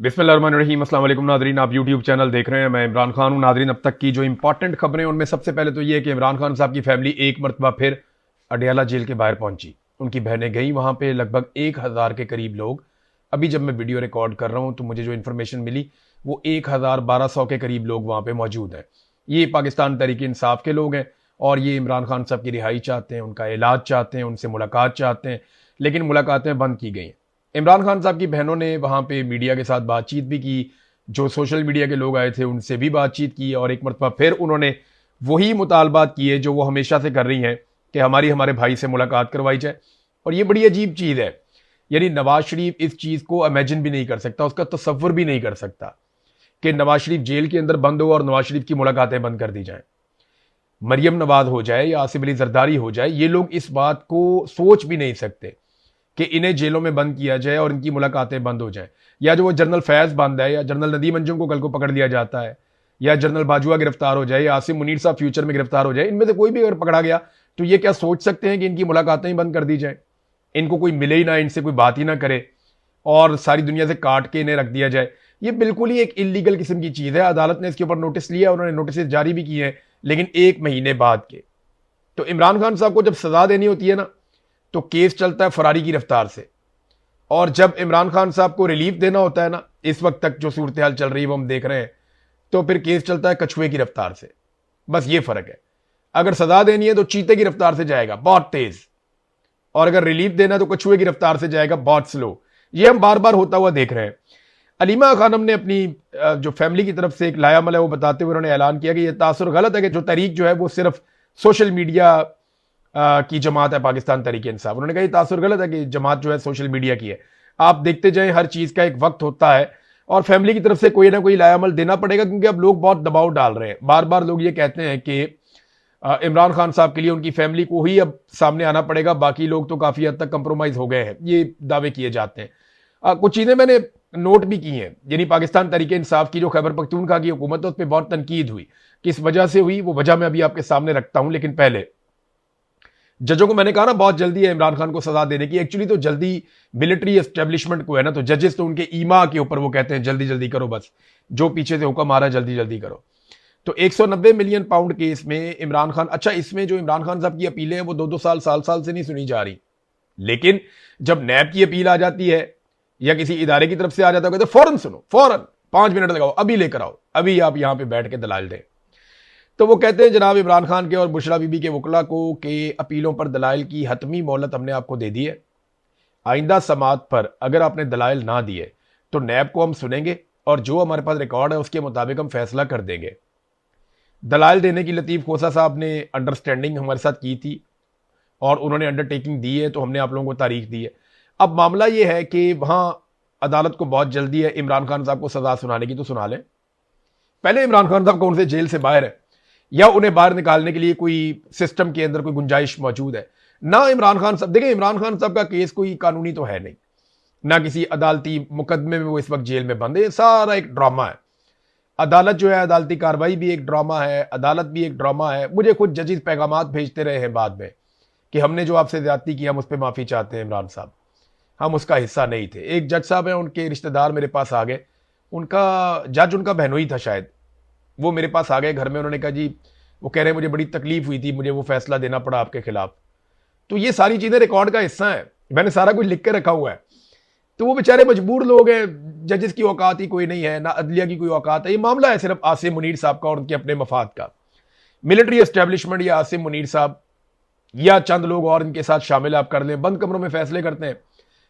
बिस्मिल्लाहिर्रहमानिर्रहीम। अस्सलाम वालेकुम नादरीन, आप यूट्यूब चैनल देख रहे हैं। मैं इमरान खान हूं। नादरीन, अब तक की जो इंपॉर्टेंट खबरें उनमें सबसे पहले तो ये है कि इमरान खान साहब की फैमिली एक मरतबा फिर अडयाला जेल के बाहर पहुंची। उनकी बहनें गई वहां पे, लगभग 1,000 के करीब लोग। अभी जब मैं वीडियो रिकॉर्ड कर रहा हूं तो मुझे जो इन्फॉर्मेशन मिली वो 1,1200 के करीब लोग वहां पे मौजूद हैं। ये पाकिस्तान तहरीक इंसाफ के लोग हैं और ये इमरान खान साहब की रिहाई चाहते हैं, उनका इलाज चाहते हैं, उनसे मुलाकात चाहते हैं, लेकिन मुलाकातें बंद की गई हैं। इमरान खान साहब की बहनों ने वहां पे मीडिया के साथ बातचीत भी की, जो सोशल मीडिया के लोग आए थे उनसे भी बातचीत की और एक मरतबा फिर उन्होंने वही मुतालबात किए जो वो हमेशा से कर रही हैं कि हमारे भाई से मुलाकात करवाई जाए। और ये बड़ी अजीब चीज़ है, यानी नवाज शरीफ इस चीज़ को इमेजिन भी नहीं कर सकता, उसका तसव्वुर भी नहीं कर सकता कि नवाज शरीफ जेल के अंदर बंद हो और नवाज शरीफ की मुलाकातें बंद कर दी जाएं। मरियम नवाज हो जाए या आसिफ अली जरदारी हो जाए, ये लोग इस बात को सोच भी नहीं सकते कि इन्हें जेलों में बंद किया जाए और इनकी मुलाकातें बंद हो जाएं। या जो वो जनरल फैज़ बंद है, या जनरल नदीम अंजुम को कल को पकड़ लिया जाता है, या जनरल बाजुआ गिरफ्तार हो जाए, या आसिम मुनीर साहब फ्यूचर में गिरफ्तार हो जाए, इनमें से कोई भी अगर पकड़ा गया तो ये क्या सोच सकते हैं कि इनकी मुलाकातें ही बंद कर दी जाए, इनको कोई मिले ही ना, इनसे कोई बात ही ना करे और सारी दुनिया से काट के इन्हें रख दिया जाए। ये बिल्कुल ही एक इलीगल किस्म की चीज़ है। अदालत ने इसके ऊपर नोटिस लिया, उन्होंने नोटिस जारी भी किए हैं, लेकिन 1 महीने बाद के। तो इमरान खान साहब को जब सजा देनी होती है ना, तो केस चलता है फरारी की रफ्तार से, और जब इमरान खान साहब को रिलीफ देना होता है ना, इस वक्त तक जो सूरत हाल चल रही है वो हम देख रहे हैं, तो फिर केस चलता है कछुए की रफ्तार से। बस ये फर्क है, अगर सजा देनी है तो चीते की रफ्तार से जाएगा बहुत तेज, और अगर रिलीफ देना है तो कछुए की रफ्तार से जाएगा बहुत स्लो। ये हम बार बार होता हुआ देख रहे हैं। अलीमा खानम ने अपनी जो फैमिली की तरफ से एक लायामल है वो बताते हुए उन्होंने ऐलान किया कि यह तासुर गलत है कि जो तहरीक जो है वो सिर्फ सोशल मीडिया की जमात है, पाकिस्तान तहरीक इंसाफ। उन्होंने कहा ये तासुर गलत है कि जमात जो है सोशल मीडिया की है। आप देखते जाएं, हर चीज का एक वक्त होता है और फैमिली की तरफ से कोई ना कोई लायामल देना पड़ेगा, क्योंकि अब लोग बहुत दबाव डाल रहे हैं। बार बार लोग ये कहते हैं कि इमरान खान साहब के लिए उनकी फैमिली को ही अब सामने आना पड़ेगा, बाकी लोग तो काफी हद तक कंप्रोमाइज हो गए हैं, ये दावे किए जाते हैं। कुछ चीजें मैंने नोट भी की हैं, यानी पाकिस्तान तहरीक इंसाफ की जो खैबर पख्तूनख्वा की हुकूमत है उस पर बहुत तनकीद हुई। किस वजह से हुई वो वजह मैं अभी आपके सामने रखता हूं, लेकिन पहले जजों को मैंने कहा ना बहुत जल्दी है इमरान खान को सजा देने की। एक्चुअली तो जल्दी मिलिट्री एस्टेब्लिशमेंट को है ना, तो जजेस तो उनके ईमा के ऊपर वो कहते हैं जल्दी जल्दी करो, बस जो पीछे से हुक्म आ रहा है जल्दी जल्दी करो। तो 190 मिलियन पाउंड केस में इमरान खान, अच्छा इसमें जो इमरान खान साहब की अपीलें हैं वो 2-2 साल साल से नहीं सुनी जा रही, लेकिन जब नैब की अपील आ जाती है या किसी इदारे की तरफ से आ जाता है तो फौरन सुनो, फौरन 5 मिनट लगाओ, अभी लेकर आओ, अभी आप यहां पर बैठ के दलाल दें। तो वो कहते हैं जनाब इमरान खान के और बुशरा बीबी के वकला को कि अपीलों पर दलाइल की हतमी मोहलत हमने आपको दे दी है। आइंदा समात पर अगर आपने दलाइल ना दिए तो नैब को हम सुनेंगे और जो हमारे पास रिकॉर्ड है उसके मुताबिक हम फैसला कर देंगे। दलाइल देने की लतीफ़ खोसा साहब ने अंडरस्टैंडिंग हमारे साथ की थी और उन्होंने अंडरटेकिंग दी है, तो हमने आप लोगों को तारीख दी है। अब मामला ये है कि वहां अदालत को बहुत जल्दी है इमरान खान साहब को सजा सुनाने की, तो सुना लें। पहले इमरान खान साहब कौन से जेल से बाहर है या उन्हें बाहर निकालने के लिए कोई सिस्टम के अंदर कोई गुंजाइश मौजूद है ना। इमरान खान साहब देखें, इमरान खान साहब का केस कोई कानूनी तो है नहीं, ना किसी अदालती मुकदमे में वो इस वक्त जेल में बंद है। सारा एक ड्रामा है। अदालत जो है, अदालती कार्रवाई भी एक ड्रामा है, अदालत भी एक ड्रामा है। मुझे खुद जजेस पैगामात भेजते रहे हैं बाद में कि हमने जो आपसे ज्यादती की हम उस पर माफी चाहते हैं इमरान साहब, हम उसका हिस्सा नहीं थे। एक जज साहब हैं, उनके रिश्तेदार मेरे पास आ गए, उनका जज उनका बहनोई था शायद, वो मेरे पास आ गए घर में। उन्होंने कहा जी, वो कह रहे हैं मुझे बड़ी तकलीफ हुई थी, मुझे वो फैसला देना पड़ा आपके खिलाफ। तो ये सारी चीजें रिकॉर्ड का हिस्सा है, मैंने सारा कुछ लिख के रखा हुआ है। तो वो बेचारे मजबूर लोग हैं, जजेस की औकात ही कोई नहीं है, ना अदलिया की कोई औकात है। ये मामला है सिर्फ आसिम मुनीर साहब का और उनके अपने मफाद का। मिलिट्री एस्टेब्लिशमेंट या आसिम मुनीर साहब या चंद लोग और इनके साथ शामिल आप कर लें, बंद कमरों में फैसले करते हैं।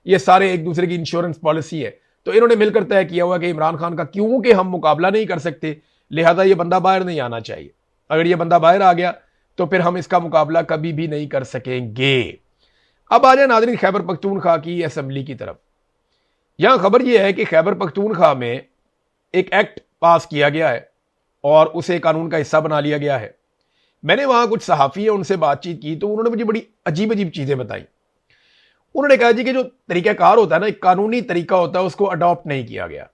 ये सारे एक दूसरे की इंश्योरेंस पॉलिसी है। तो इन्होंने मिलकर तय किया हुआ कि इमरान खान का क्योंकि हम मुकाबला नहीं कर सकते, लिहाजा ये बंदा बाहर नहीं आना चाहिए। अगर ये बंदा बाहर आ गया तो फिर हम इसका मुकाबला कभी भी नहीं कर सकेंगे। अब आ जाए नाज़रीन खैबर पख्तूनख्वा की असेंबली की तरफ। यहां खबर यह है कि खैबर पख्तूनख्वा में एक एक्ट पास किया गया है और उसे कानून का हिस्सा बना लिया गया है। मैंने वहां कुछ सहाफ़ी है उनसे बातचीत की, तो उन्होंने मुझे बड़ी अजीब अजीब चीजें बताई। उन्होंने कहा जी कि जो तरीकाकार होता है ना, एक कानूनी तरीका होता है, उसको अडॉप्ट नहीं किया गया।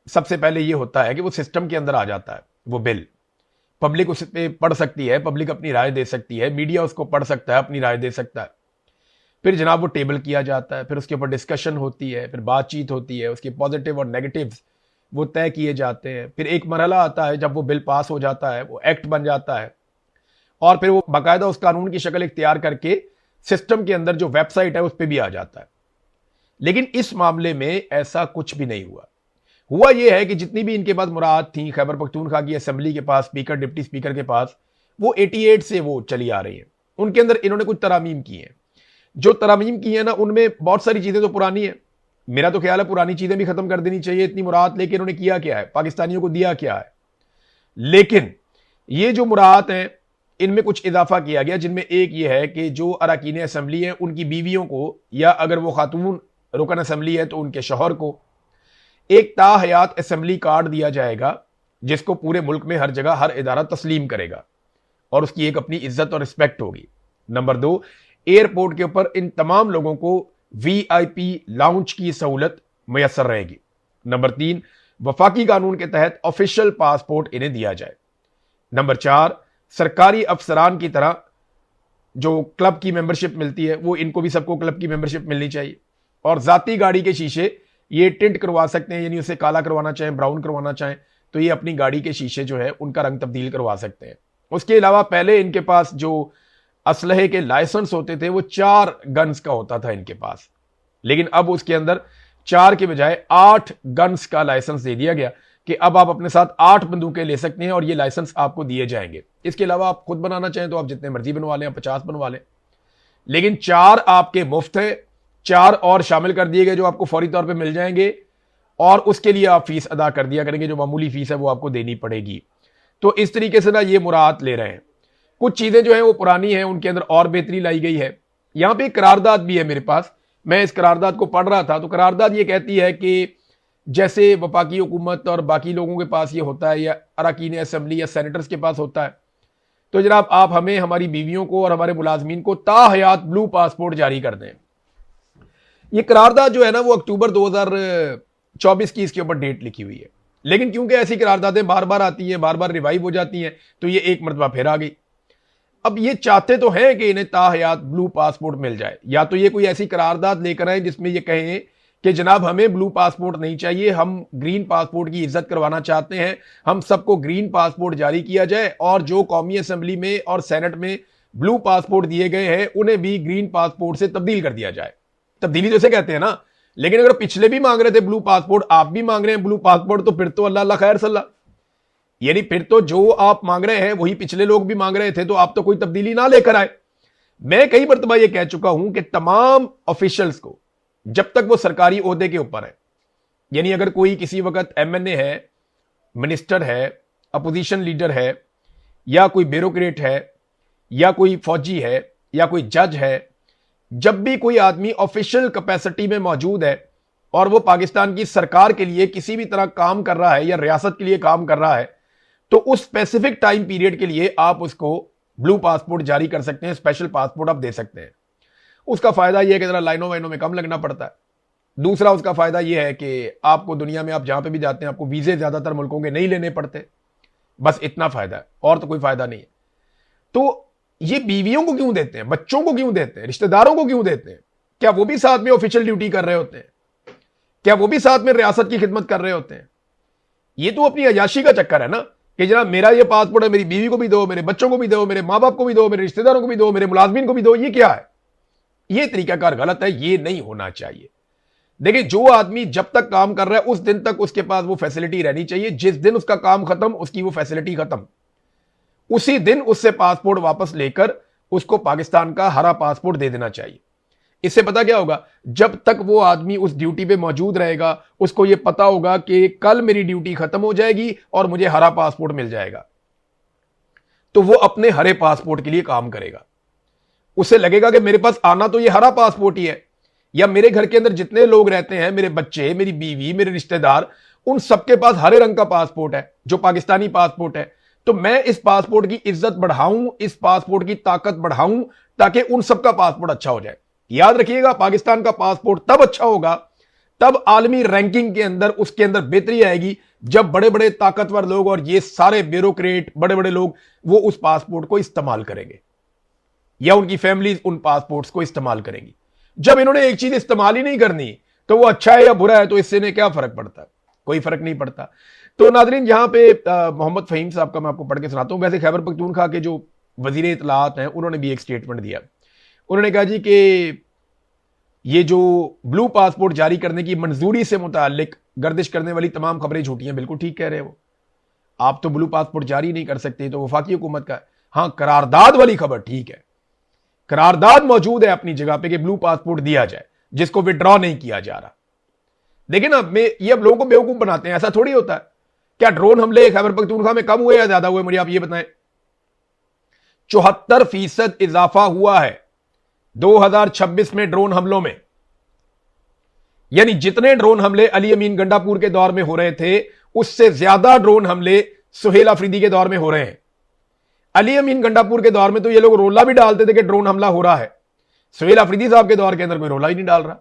सबसे पहले यह होता है कि वो सिस्टम के अंदर आ जाता है, वो बिल पब्लिक उस पर पढ़ सकती है, पब्लिक अपनी राय दे सकती है, मीडिया उसको पढ़ सकता है, अपनी राय दे सकता है। फिर जनाब वो टेबल किया जाता है, फिर उसके ऊपर डिस्कशन होती है, फिर बातचीत होती है, उसके पॉजिटिव और नेगेटिव्स वो तय किए जाते हैं। फिर एक मरहला आता है जब वो बिल पास हो जाता है, वो एक्ट बन जाता है, और फिर वो बाकायदा उस कानून की शक्ल इख्तियार करके सिस्टम के अंदर जो वेबसाइट है उस पर भी आ जाता है। लेकिन इस मामले में ऐसा कुछ भी नहीं हुआ यह है कि जितनी भी इनके पास मुराद थी खैबर पख्तूनख्वा की असेंबली के पास, स्पीकर डिप्टी स्पीकर के पास, वो 88 से वो चली आ रही है। उनके अंदर इन्होंने कुछ तरामीम की हैं। जो तरामीम की है ना, उनमें बहुत सारी चीजें तो पुरानी है। मेरा तो ख्याल है पुरानी चीजें भी खत्म कर देनी चाहिए। इतनी मुराद लेके इन्होंने किया क्या है, पाकिस्तानियों को दिया क्या है। लेकिन ये जो मुराद हैं इनमें कुछ इजाफा किया गया, जिनमें एक ये है कि जो अरकान असेंबली है उनकी बीवियों को, या अगर वो खातून रुकन असेंबली है तो उनके शौहर को एक ताहयात असेंबली कार्ड दिया जाएगा, जिसको पूरे मुल्क में हर जगह हर इदारा तस्लीम करेगा और उसकी एक अपनी इज्जत और रिस्पेक्ट होगी। नंबर 2, एयरपोर्ट के ऊपर इन तमाम लोगों को VIP लाउंज की सहूलत मैसर रहेगी। नंबर 3, वफाकी कानून के तहत ऑफिशियल पासपोर्ट इन्हें दिया जाए। नंबर 4, सरकारी अफसरान की तरह जो क्लब की मेंबरशिप मिलती है वो इनको भी सबको क्लब की मेंबरशिप मिलनी चाहिए। और जाती गाड़ी के शीशे ये टिंट करवा सकते हैं, यानी उसे काला करवाना चाहें, ब्राउन करवाना चाहें तो ये अपनी गाड़ी के शीशे जो है उनका रंग तब्दील करवा सकते हैं। उसके अलावा पहले इनके पास जो असलहे के लाइसेंस होते थे वो 4 गन्स का होता था इनके पास, लेकिन अब उसके अंदर 4 के बजाय 8 गन्स का लाइसेंस दे दिया गया कि अब आप अपने साथ 8 बंदूकें ले सकते हैं और ये लाइसेंस आपको दिए जाएंगे। इसके अलावा आप खुद बनाना चाहें तो आप जितने मर्जी बनवा लें, 50 बनवा लें, लेकिन 4 आपके मुफ्त है, 4 और शामिल कर दिए गए जो आपको फौरी तौर पे मिल जाएंगे, और उसके लिए आप फीस अदा कर दिया करेंगे, जो मामूली फीस है वो आपको देनी पड़ेगी। तो इस तरीके से ना ये मुराद ले रहे हैं। कुछ चीजें जो हैं वो पुरानी हैं, उनके अंदर और बेहतरी लाई गई है। यहां पे एक करारदाद भी है मेरे पास, मैं इस करारदाद को पढ़ रहा था। तो करारदाद ये कहती है कि जैसे वफाकी हुकूमत और बाकी लोगों के पास ये होता है, या अरकान असेंबली या सेनेटर्स के पास होता है, तो जनाब आप हमें, हमारी बीवियों को और हमारे मुलाजमीन को ताहयात ब्लू पासपोर्ट जारी कर दें। ये करारदाद जो है ना वो अक्टूबर 2024 की इसके ऊपर डेट लिखी हुई है, लेकिन क्योंकि ऐसी करारदादें बार बार आती हैं, बार बार रिवाइव हो जाती हैं, तो ये एक मरतबा फिर आ गई। अब ये चाहते तो हैं कि इन्हें ताहयात ब्लू पासपोर्ट मिल जाए, या तो ये कोई ऐसी करारदाद लेकर आए जिसमें ये कहें कि जनाब हमें ब्लू पासपोर्ट नहीं चाहिए, हम ग्रीन पासपोर्ट की इज्जत करवाना चाहते हैं, हम सबको ग्रीन पासपोर्ट जारी किया जाए, और जो कौमी असेंबली में और सेनेट में ब्लू पासपोर्ट दिए गए हैं उन्हें भी ग्रीन पासपोर्ट से तब्दील कर दिया जाए। तब्दीली जैसे कहते हैं ना। लेकिन अगर पिछले भी मांग रहे थे ब्लू पासपोर्ट, आप भी मांग रहे हैं ब्लू पासपोर्ट, तो फिर तो अल्लाह अल्लाह खैर सल्ला, यानी फिर तो जो आप मांग रहे हैं वही पिछले लोग भी मांग रहे थे, तो आप तो कोई तब्दीली ना लेकर आए। मैं कई मरतबा यह कह चुका हूं कि तमाम ऑफिशियल्स को, जब तक वो सरकारी ओहदे के ऊपर है, यानी अगर कोई किसी वक्त MNA है, मिनिस्टर है, अपोजिशन लीडर है, या कोई ब्यूरोक्रेट है, या कोई फौजी है, या कोई जज है, जब भी कोई आदमी ऑफिशियल कैपेसिटी में मौजूद है और वो पाकिस्तान की सरकार के लिए किसी भी तरह काम कर रहा है या रियासत के लिए काम कर रहा है, तो उस स्पेसिफिक टाइम पीरियड के लिए आप उसको ब्लू पासपोर्ट जारी कर सकते हैं, स्पेशल पासपोर्ट आप दे सकते हैं। उसका फायदा यह है कि जरा लाइनों वाइनों में कम लगना पड़ता है। दूसरा उसका फायदा यह है कि आपको दुनिया में आप जहां पे भी जाते हैं आपको वीजे ज्यादातर मुल्कों के नहीं लेने पड़ते, बस इतना फायदा है, और तो कोई फायदा नहीं है। तो ये बीवियों को क्यों देते हैं, बच्चों को क्यों देते हैं, रिश्तेदारों को क्यों देते हैं? क्या वो भी साथ में ऑफिशियल ड्यूटी कर रहे होते हैं? क्या वो भी साथ में रियासत की खिदमत कर रहे होते हैं? ये तो अपनी अयाशी का चक्कर है ना, कि जनाब मेरा ये पासपोर्ट है, मेरी बीवी को भी दो, मेरे बच्चों को भी दो, मेरे माँ बाप को भी दो, मेरे रिश्तेदारों को भी दो, मेरे मुलाजमीन को भी दो। ये क्या है? ये तरीकाकार गलत है, ये नहीं होना चाहिए। देखिए, जो आदमी जब तक काम कर रहा है उस दिन तक उसके पास वो फैसिलिटी रहनी चाहिए। जिस दिन उसका काम खत्म, उसकी वो फैसिलिटी खत्म, उसी दिन उससे पासपोर्ट वापस लेकर उसको पाकिस्तान का हरा पासपोर्ट दे देना चाहिए। इससे पता क्या होगा, जब तक वो आदमी उस ड्यूटी पे मौजूद रहेगा उसको ये पता होगा कि कल मेरी ड्यूटी खत्म हो जाएगी और मुझे हरा पासपोर्ट मिल जाएगा, तो वो अपने हरे पासपोर्ट के लिए काम करेगा। उसे लगेगा कि मेरे पास आना तो ये हरा पासपोर्ट ही है, या मेरे घर के अंदर जितने लोग रहते हैं, मेरे बच्चे, मेरी बीवी, मेरे रिश्तेदार, उन सबके पास हरे रंग का पासपोर्ट है जो पाकिस्तानी पासपोर्ट है। तो मैं इस पासपोर्ट की इज्जत बढ़ाऊं, इस पासपोर्ट की ताकत बढ़ाऊं, ताकि उन सबका पासपोर्ट अच्छा हो जाए। याद रखिएगा, पाकिस्तान का पासपोर्ट तब अच्छा होगा, तब आलमी रैंकिंग के अंदर उसके अंदर बेहतरी आएगी, जब बड़े बड़े ताकतवर लोग और ये सारे ब्यूरोक्रेट, बड़े बड़े लोग, वो उस पासपोर्ट को इस्तेमाल करेंगे, या उनकी फैमिली उन पासपोर्ट्स को इस्तेमाल करेंगी। जब इन्होंने एक चीज इस्तेमाल ही नहीं करनी, तो वो अच्छा है या बुरा है, तो इससे इन्हें क्या फर्क पड़ता है? कोई फर्क नहीं पड़ता। तो नादरीन, यहां पे मोहम्मद फहीम साहब का मैं आपको पढ़ के सुनाता हूं। वैसे खैबर पख्तूनख्वा के जो वजीर इत्तलात हैं उन्होंने भी एक स्टेटमेंट दिया। उन्होंने कहा जी कि ये जो ब्लू पासपोर्ट जारी करने की मंजूरी से मुतालिक गर्दिश करने वाली तमाम खबरें झूठी हैं। बिल्कुल ठीक कह रहे हैं वो, आप तो ब्लू पासपोर्ट जारी नहीं कर सकते, तो वफाकी हुकूमत का। हां, करारदाद वाली खबर ठीक है, करारदाद मौजूद है अपनी जगह पे कि ब्लू पासपोर्ट दिया जाए जिसको विड्रॉ नहीं किया जा रहा। देखिए ना, ये अब लोगों को बेवकूफ बनाते हैं, ऐसा थोड़ी होता है। क्या ड्रोन हमले खैबर पख्तूनख्वा में कम हुए या ज्यादा हुए, मुझे आप ये बताएं। 74% इजाफा हुआ है 2026 में ड्रोन हमलों में। यानी जितने ड्रोन हमले अली अमीन गंडापुर के दौर में हो रहे थे, उससे ज्यादा ड्रोन हमले सुहेल अफरीदी के दौर में हो रहे हैं। अली अमीन गंडापुर के दौर में तो ये लोग रोला भी डालते थे कि ड्रोन हमला हो रहा है। सुहेल अफरीदी साहब के दौर के अंदर कोई रोला ही नहीं डाल रहा।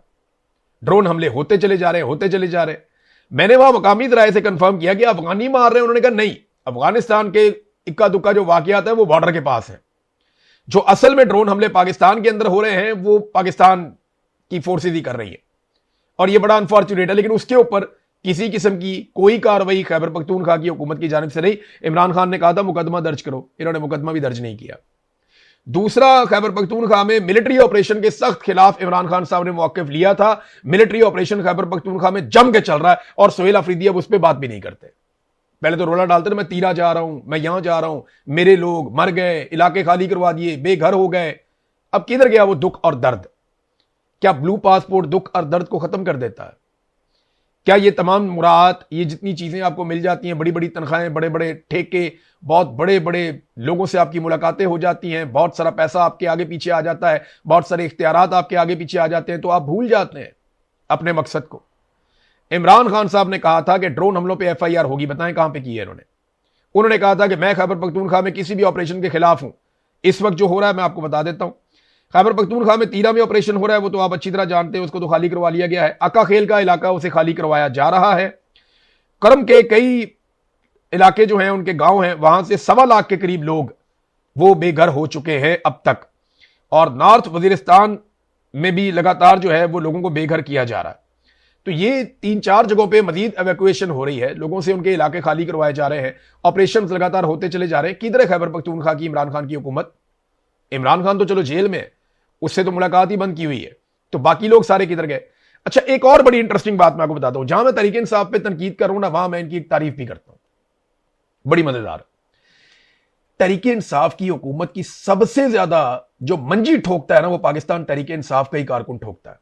ड्रोन हमले होते चले जा रहे, होते चले जा रहे। मैंने वहां मकामी जराये से कंफर्म किया कि अफगानी मार रहे हैं। उन्होंने कहा नहीं, अफगानिस्तान के इक्का दुक्का जो वाकयात है वो बॉर्डर के पास है। जो असल में ड्रोन हमले पाकिस्तान के अंदर हो रहे हैं वो पाकिस्तान की फोर्सेज ही कर रही है, और ये बड़ा अनफॉर्चुनेट है। लेकिन उसके ऊपर किसी किस्म की कोई कार्रवाई खैबर पख्तूनख्वा की हुकूमत की जानिब से नहीं। इमरान खान ने कहा था मुकदमा दर्ज करो, इन्होंने मुकदमा भी दर्ज नहीं किया। दूसरा, खैबर पख्तूनख्वा में मिलिट्री ऑपरेशन के सख्त खिलाफ इमरान खान साहब ने मौक़िफ़ लिया था। मिलिट्री ऑपरेशन खैबर पख्तूनख्वा में जम के चल रहा है और सुहेल अफरीदी अब उस पर बात भी नहीं करते। पहले तो रोला डालते थे, मैं तीरा जा रहा हूं, मैं यहां जा रहा हूं, मेरे लोग मर गए, इलाके खाली करवा दिए, बेघर हो गए। अब किधर गया वो दुख और दर्द? क्या ब्लू पासपोर्ट दुख और दर्द को खत्म कर देता है? क्या ये तमाम मुराद, ये जितनी चीजें आपको मिल जाती हैं, बड़ी बड़ी तनख्वाहें, बड़े बड़े ठेके, बहुत बड़े बड़े लोगों से आपकी मुलाकातें हो जाती हैं, बहुत सारा पैसा आपके आगे पीछे आ जाता है, बहुत सारे इख्तियारात आपके आगे पीछे आ जाते हैं, तो आप भूल जाते हैं अपने मकसद को। इमरान खान साहब ने कहा था कि ड्रोन हमलों पे FIR होगी, बताएं कहां पे की है उन्होंने कहा था कि मैं खैबर पख्तूनख्वा में किसी भी ऑपरेशन के खिलाफ हूं। इस वक्त जो हो रहा है मैं आपको बता देता हूं। खैबर पख्तूनख्वा में तीरा में ऑपरेशन हो रहा है, वो तो आप अच्छी तरह जानते हैं, उसको तो खाली करवा लिया गया है। अक्का खेल का इलाका उसे खाली करवाया जा रहा है। करम के कई इलाके जो हैं, उनके गांव हैं, वहां से 1.25 लाख के करीब लोग वो बेघर हो चुके हैं अब तक। और नॉर्थ वजीरिस्तान में भी लगातार जो है वो लोगों को बेघर किया जा रहा है। तो ये 3-4 जगहों पे मजीद एवैक्यूएशन हो रही है, लोगों से उनके इलाके खाली करवाए जा रहे हैं, ऑपरेशन लगातार होते चले जा रहे हैं। किधर है खैबर पख्तूनख्वा की इमरान खान की हुकूमत? इमरान खान तो चलो जेल में है, उससे तो मुलाकात ही बंद की हुई है, तो बाकी लोग सारे किधर गए? अच्छा, एक और बड़ी इंटरेस्टिंग बात मैं आपको बताता हूं। जहां मैं तहरीक इंसाफ पे तनकीद कर रहा हूं ना, वहां मैं इनकी तारीफ भी करता हूं, बड़ी मजेदार। तहरीक इंसाफ की हुकूमत की सबसे ज्यादा जो मंजी ठोकता है ना, वो पाकिस्तान तहरीक इंसाफ का ही कारकुन ठोकता है।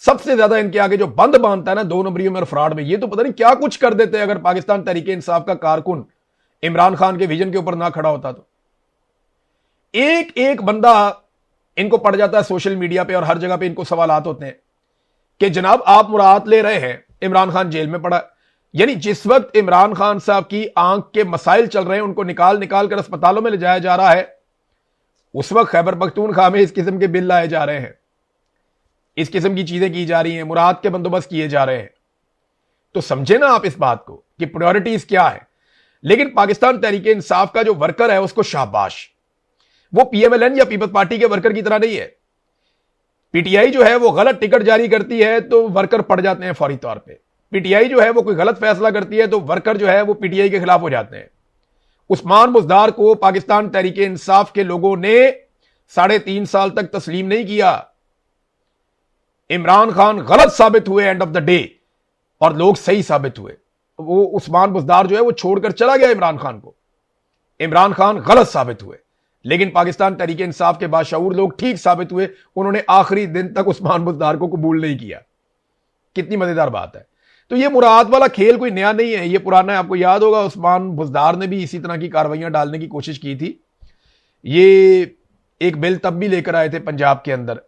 सबसे ज्यादा इनके आगे जो बंद बांधता है ना 2 नंबरियों में और फ्रॉड में, ये तो पता नहीं क्या कुछ कर देते हैं अगर पाकिस्तान तहरीक इंसाफ का कारकुन इमरान खान के विजन के ऊपर ना खड़ा होता तो। एक एक बंदा इनको पड़ जाता है सोशल मीडिया पे, और हर जगह पे इनको सवालात होते हैं कि जनाब आप मुराद ले रहे हैं, इमरान खान जेल में पड़ा। यानी जिस वक्त इमरान खान साहब की आंख के मसाइल चल रहे हैं, उनको निकाल निकाल कर अस्पतालों में ले जाया जा रहा है, उस वक्त खैबर पख्तूनख्वा में इस किस्म के बिल लाए जा रहे हैं, इस किस्म की चीजें की जा रही हैं, मुराद के बंदोबस्त किए जा रहे हैं। तो समझे ना आप इस बात को कि प्रायोरिटीज क्या है। लेकिन पाकिस्तान तहरीक इंसाफ का जो वर्कर है उसको शाबाश, वो PMLN या पीपल्स पार्टी के वर्कर की तरह नहीं है। PTI जो है वो गलत टिकट जारी करती है तो वर्कर पड़ जाते हैं फौरी तौर पे। PTI जो है वो कोई गलत फैसला करती है तो वर्कर जो है वो PTI के खिलाफ हो जाते हैं। उस्मान बुज़दार को पाकिस्तान तहरीक इंसाफ के लोगों ने 3.5 साल तक तस्लीम नहीं किया। इमरान खान गलत साबित हुए एंड ऑफ द डे, और लोग सही साबित हुए। वो उस्मान बुज़दार जो है वो छोड़कर चला गया इमरान खान को। इमरान खान गलत साबित हुए, लेकिन पाकिस्तान तहरीक इंसाफ के बाशऊर लोग ठीक साबित हुए। उन्होंने आखिरी दिन तक उस्मान बुज़दार को कबूल नहीं किया। कितनी मजेदार बात है। तो ये मुराद वाला खेल कोई नया नहीं है, ये पुराना है। आपको याद होगा उस्मान बुज़दार ने भी इसी तरह की कार्रवाइयां डालने की कोशिश की थी। ये एक बिल तब भी लेकर आए थे पंजाब के अंदर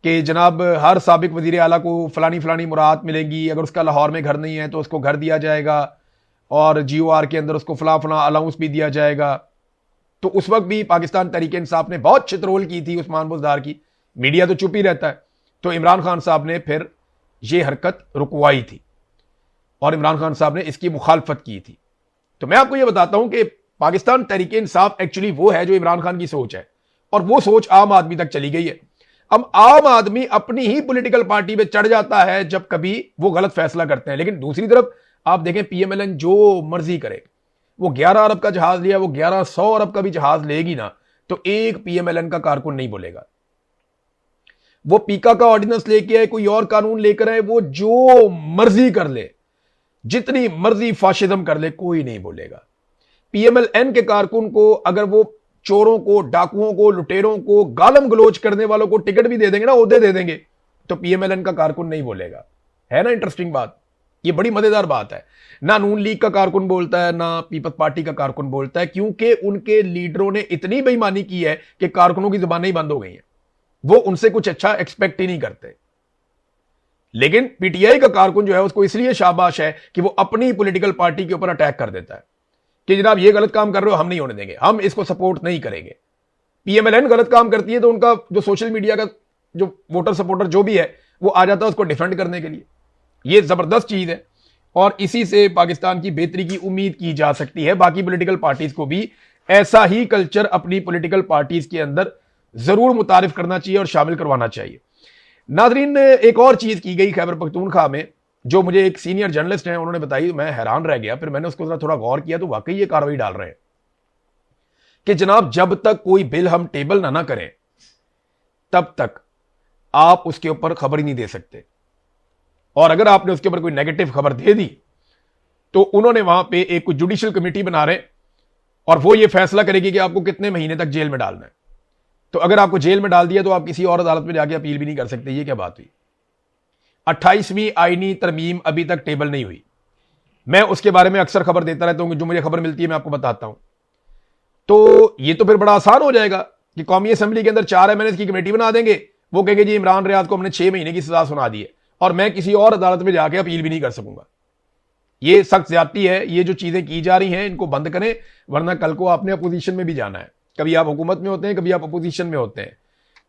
कि जनाब हर साबिक वजीर आला को फलानी फलानी मुराद मिलेंगी, अगर उसका लाहौर में घर नहीं है तो उसको घर दिया जाएगा, और GOR के अंदर उसको फला फला अलाउंस भी दिया जाएगा। तो उस वक्त भी पाकिस्तान तहरीक इंसाफ ने बहुत चित्रोल की थी उस्मान बुज़दार की। मीडिया तो चुप ही रहता है। तो इमरान खान साहब ने फिर यह हरकत रुकवाई थी और इमरान खान साहब ने इसकी मुखालफत की थी। तो मैं आपको यह बताता हूं कि पाकिस्तान तहरीक इंसाफ एक्चुअली वो है जो इमरान खान की सोच है, और वो सोच आम आदमी तक चली गई है। अब आम आदमी अपनी ही पॉलिटिकल पार्टी पे चढ़ जाता है जब कभी वो गलत फैसला करते हैं। लेकिन दूसरी तरफ आप देखें, पीएमएलएन जो मर्जी करे, वो 11 अरब का जहाज लिया, वो 1100 अरब का भी जहाज लेगी ना, तो एक पीएमएलएन का कारकुन नहीं बोलेगा। वो पीका का ऑर्डिनेंस लेके आए, कोई और कानून लेकर आए, वो जो मर्जी कर ले, जितनी मर्जी फाशिज्म कर ले, कोई नहीं बोलेगा। पीएमएलएन के कारकुन को अगर वो चोरों को, डाकुओं को, लुटेरों को, गालम गलोच करने वालों को टिकट भी दे देंगे ना, ओहदे दे देंगे, तो पीएमएलएन का कारकुन नहीं बोलेगा। है ना इंटरेस्टिंग बात? ये बड़ी मजेदार बात है। ना नून लीग का कारकुन बोलता है, ना पीपल्स पार्टी का कारकुन बोलता है, क्योंकि उनके लीडरों ने इतनी बेईमानी की है कि कारकुनों की जुबानें ही बंद हो गई हैं। वो उनसे कुछ अच्छा एक्सपेक्ट ही नहीं करते। लेकिन पीटीआई का कारकुन जो है, उसको इसलिए शाबाश है कि वो अपनी पॉलिटिकल पार्टी के ऊपर अटैक कर देता है कि जनाब ये गलत काम कर रहे हो, हम नहीं होने देंगे, हम इसको सपोर्ट नहीं करेंगे। पीएमएलएन गलत काम करती है तो उनका जो सोशल मीडिया का जो वोटर सपोर्टर जो भी है, वो आ जाता है उसको डिफेंड करने के लिए। ये जबरदस्त चीज है और इसी से पाकिस्तान की बेहतरी की उम्मीद की जा सकती है। बाकी पॉलिटिकल पार्टीज को भी ऐसा ही कल्चर अपनी पॉलिटिकल पार्टीज के अंदर जरूर मुतारिफ करना चाहिए और शामिल करवाना चाहिए। नाजरीन, एक और चीज की गई खैबर पख्तूनख्वा में, जो मुझे एक सीनियर जर्नलिस्ट हैं उन्होंने बताई, मैं हैरान रह गया। फिर मैंने उसको थोड़ा गौर किया तो वाकई ये कार्रवाई डाल रहे हैं कि जनाब जब तक कोई बिल हम टेबल ना करें तब तक आप उसके ऊपर खबर ही नहीं दे सकते। और अगर आपने उसके ऊपर कोई नेगेटिव खबर दे दी तो उन्होंने वहां पे एक जुडिशियल कमेटी बना रहे और वो ये फैसला करेगी कि आपको कितने महीने तक जेल में डालना है। तो अगर आपको जेल में डाल दिया तो आप किसी और अदालत में जाके अपील भी नहीं कर सकते। ये क्या बात हुई? 28वीं आईनी तरमीम अभी तक टेबल नहीं हुई। मैं उसके बारे में अक्सर खबर देता रहता हूं, जो मुझे खबर मिलती है मैं आपको बताता हूं। तो ये तो फिर बड़ा आसान हो जाएगा कि कौमी असेंबली के अंदर 4 एमएनएस की कमेटी बना देंगे, वो कहेंगे जी इमरान रियाज को हमने 6 महीने की सजा सुना दी है और मैं किसी और अदालत में जाके अपील भी नहीं कर सकूंगा। ये सख्त ज्यादती है। ये जो चीजें की जा रही हैं इनको बंद करें, वरना कल को आपने अपोजिशन में भी जाना है। कभी आप हुकूमत में होते हैं, कभी आप अपोजिशन में होते हैं।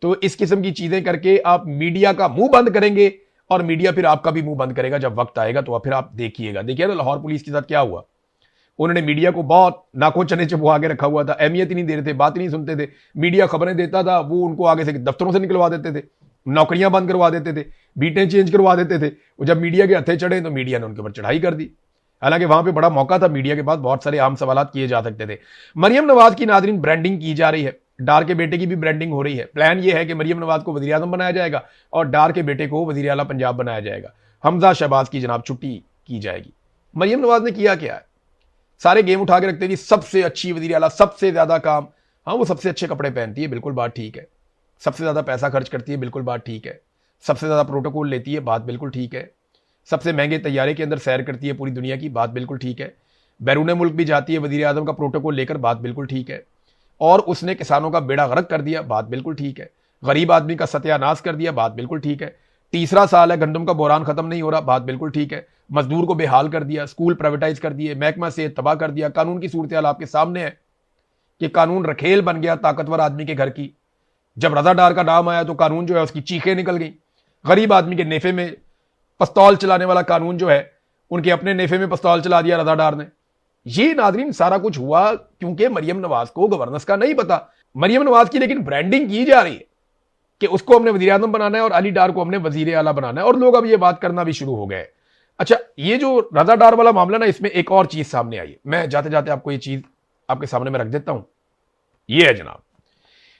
तो इस किस्म की चीजें करके आप मीडिया का मुंह बंद करेंगे और मीडिया फिर आपका भी मुंह बंद करेगा जब वक्त आएगा। तो फिर आप देखिएगा। देखिए ना लाहौर पुलिस के साथ क्या हुआ। उन्होंने मीडिया को बहुत नाको चने चबुआ के रखा हुआ था, अहमियत ही नहीं दे रहे थे, बात ही नहीं सुनते थे। मीडिया खबरें देता था, वो उनको आगे से दफ्तरों से निकलवा देते थे, नौकरियां बंद करवा देते थे, बीटें चेंज करवा देते थे। वो जब मीडिया के हथे चढ़े तो मीडिया ने उनके ऊपर चढ़ाई कर दी। हालांकि वहां पे बड़ा मौका था, मीडिया के पास बहुत सारे आम सवाल किए जा सकते थे। मरियम नवाज की नाजरीन ब्रांडिंग की जा रही है, डार के बेटे की भी ब्रांडिंग हो रही है। प्लान यह है कि मरियम नवाज को वजीर आजम बनाया जाएगा और डार के बेटे को वजीर आला पंजाब बनाया जाएगा। हमजा शहबाज की जनाब छुट्टी की जाएगी। मरियम नवाज ने किया क्या है? सारे गेम उठा के रखते हैं, सबसे अच्छी वजीर आला, सबसे ज्यादा काम। हाँ, वो सबसे अच्छे कपड़े पहनती है, बिल्कुल बात ठीक है। सबसे ज्यादा पैसा खर्च करती है, बिल्कुल बात ठीक है। सबसे ज्यादा प्रोटोकॉल लेती है, बात बिल्कुल ठीक है। सबसे महंगे तैयारे के अंदर सैर करती है पूरी दुनिया की, बात बिल्कुल ठीक है। बैरून मुल्क भी जाती है वजीर आजम का प्रोटोकॉल लेकर, बात बिल्कुल ठीक है। और उसने किसानों का बेड़ा गर्क कर दिया, बात बिल्कुल ठीक है। गरीब आदमी का सत्यानाश कर दिया, बात बिल्कुल ठीक है। तीसरा साल है, गंदम का बोरान खत्म नहीं हो रहा, बात बिल्कुल ठीक है। मजदूर को बेहाल कर दिया, स्कूल प्राइवेटाइज कर दिए, महकमा से तबाह कर दिया। कानून की सूरत हाल आपके सामने है कि कानून रखेल बन गया ताकतवर आदमी के घर की। जब रजा डार का नाम आया तो कानून जो है उसकी चीखें निकल गई। गरीब आदमी के नेफे में पिस्तौल चलाने वाला कानून जो है, उनके अपने नेफे में पिस्तौल चला दिया रजा डार ने। ये नाजरीन सारा कुछ हुआ क्योंकि मरियम नवाज को गवर्नेंस का नहीं पता। मरियम नवाज की लेकिन ब्रांडिंग की जा रही है कि उसको हमने वजीर आजम बनाना है और अली डार को हमने वजीर आला बनाना है, और लोग अब ये बात करना भी शुरू हो गए। अच्छा, ये जो रजा डार वाला मामला ना, इसमें एक और चीज सामने आई है। मैं जाते जाते आपको ये चीज आपके सामने में रख देता हूं। ये है जनाब,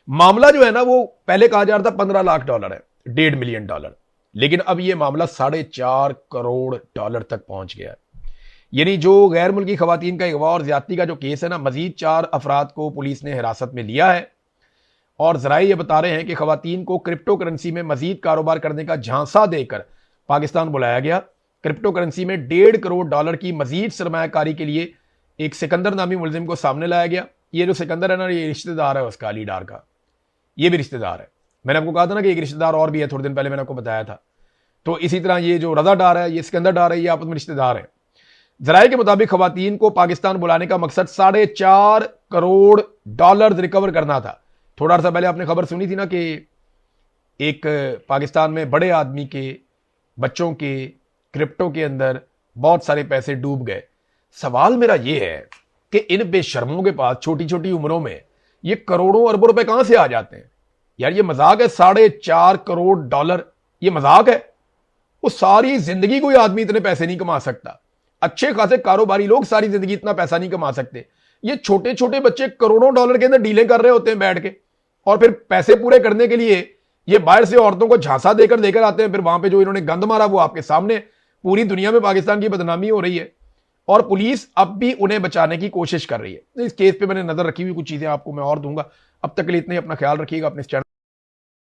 मामला जो है ना, वो पहले कहा जा रहा था $15 लाख है, $1.5 मिलियन, लेकिन अब ये मामला $4.5 करोड़ तक पहुंच गया है। यानी जो गैर मुल्की खवातीन का अगवा और ज्यादती का जो केस है ना, मजीद 4 अफराद को पुलिस ने हिरासत में लिया है और जराए ये बता रहे हैं कि खवातीन को क्रिप्टो करेंसी में मजीद कारोबार करने का झांसा देकर पाकिस्तान बुलाया गया। क्रिप्टो करेंसी में $1.5 करोड़ की मजीद सरमायाकारी के लिए एक सिकंदर नामी मुलजिम को सामने लाया गया। ये जो सिकंदर है ना, ये रिश्तेदार है उसका, अली डार का, ये भी रिश्तेदार है। मैंने आपको कहा था ना कि एक रिश्तेदार और भी है, थोड़े दिन पहले मैंने आपको बताया था। तो इसी तरह ये जो रजा डार है, ये सिकंदर डार है, ये आपस में रिश्तेदार है। जराये के मुताबिक खवातीन को पाकिस्तान बुलाने का मकसद $4.5 करोड़ रिकवर करना था। थोड़ा सा पहले आपने खबर सुनी थी ना कि एक पाकिस्तान में बड़े आदमी के बच्चों के क्रिप्टो के अंदर बहुत सारे पैसे डूब गए। सवाल मेरा यह है कि इन बेशर्मों के पास छोटी छोटी उम्रों में ये करोड़ों अरबों रुपए कहां से आ जाते हैं? यार ये मजाक है, $4.5 करोड़, ये मजाक है। वो सारी जिंदगी कोई आदमी इतने पैसे नहीं कमा सकता। अच्छे खासे कारोबारी लोग सारी जिंदगी इतना पैसा नहीं कमा सकते। ये छोटे छोटे बच्चे करोड़ों डॉलर के अंदर डीलें कर रहे होते हैं बैठ के, और फिर पैसे पूरे करने के लिए ये बाहर से औरतों को झांसा देकर आते हैं। फिर वहां पे जो इन्होंने गंद मारा वो आपके सामने, पूरी दुनिया में पाकिस्तान की बदनामी हो रही है और पुलिस अब भी उन्हें बचाने की कोशिश कर रही है। इस केस पे मैंने नजर रखी हुई, कुछ चीजें आपको मैं और दूंगा। अब तक के लिए इतने, अपना ख्याल रखिएगा, अपने चैनल